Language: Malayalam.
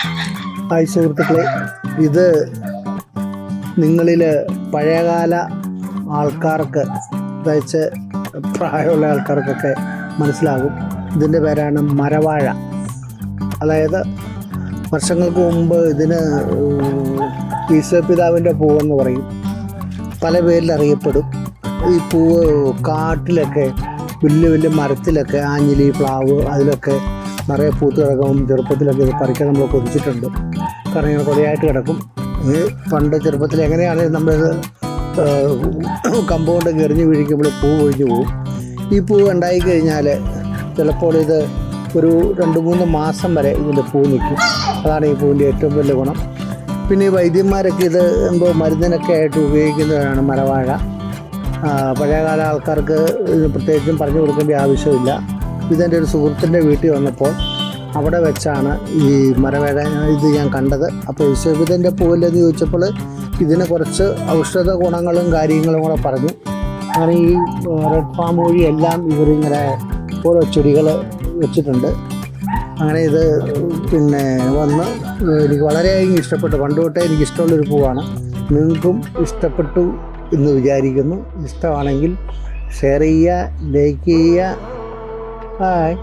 ഹായ് സുഹൃത്തുക്കളെ, ഇത് നിങ്ങളിൽ പഴയകാല ആൾക്കാർക്ക്, അതായത് പ്രായമുള്ള ആൾക്കാർക്കൊക്കെ മനസ്സിലാകും. ഇതിൻ്റെ പേരാണ് മരവാഴ. അതായത് വർഷങ്ങൾക്ക് മുമ്പ് ഇതിന് ഈശോപിതാവിൻ്റെ പൂവെന്ന് പറയും, പല പേരിൽ അറിയപ്പെടും. ഈ പൂവ് കാട്ടിലൊക്കെ വലിയ വലിയ മരത്തിലൊക്കെ, ആഞ്ഞിലി, പ്ലാവ്, അതിലൊക്കെ നിറയെ പൂത്ത് കിടക്കും. ചെറുപ്പത്തിലൊക്കെ ഇത് പറിക്കാൻ നമ്മൾ കൊതിച്ചിട്ടുണ്ട്. കാരണം ഇങ്ങനെ കൊലയായിട്ട് കിടക്കും. ഈ പണ്ട് ചെറുപ്പത്തിൽ എങ്ങനെയാണെങ്കിലും നമ്മളിത് കമ്പൗണ്ട് എറിഞ്ഞ് വീഴിക്കുമ്പോൾ പൂ ഒഴിഞ്ഞു പോകും. ഈ പൂ ഉണ്ടായിക്കഴിഞ്ഞാൽ ചിലപ്പോൾ ഇത് ഒരു 2-3 മാസം വരെ ഇതിൻ്റെ പൂ നിൽക്കും. അതാണ് ഈ പൂവിൻ്റെ ഏറ്റവും വലിയ ഗുണം. പിന്നെ ഈ വൈദ്യന്മാരൊക്കെ ഇത് എന്തോ മരുന്നിനൊക്കെ ആയിട്ട് ഉപയോഗിക്കുന്നതാണ് മരവാഴ. പഴയകാല ആൾക്കാർക്ക് ഇത് പ്രത്യേകിച്ചും പറഞ്ഞു കൊടുക്കേണ്ട ആവശ്യമില്ല. ഇതെൻ്റെ ഒരു സുഹൃത്തിൻ്റെ വീട്ടിൽ വന്നപ്പോൾ അവിടെ വെച്ചാണ് ഈ മരവാഴ ഇത് ഞാൻ കണ്ടത്. അപ്പോൾ ഈശോപിതാവിൻ്റെ പൂവില്ലെന്ന് ചോദിച്ചപ്പോൾ ഇതിന് കുറച്ച് ഔഷധ ഗുണങ്ങളും കാര്യങ്ങളും കൂടെ പറഞ്ഞു. അങ്ങനെ ഈ റെഡ് പാം വഴിയെല്ലാം ഇവരിങ്ങനെ ഓരോ ചെടികൾ വെച്ചിട്ടുണ്ട്. അങ്ങനെ ഇത് പിന്നെ വന്ന് എനിക്ക് വളരെയധികം ഇഷ്ടപ്പെട്ടു. പണ്ട് തൊട്ടേ എനിക്ക് ഇഷ്ടമുള്ളൊരു പൂവാണ്. നിങ്ങൾക്കും ഇഷ്ടപ്പെട്ടു എന്ന് വിചാരിക്കുന്നു. ഇഷ്ടമാണെങ്കിൽ ഷെയർ ചെയ്യുക, ലൈക്ക് ചെയ്യുക. ഹായ്.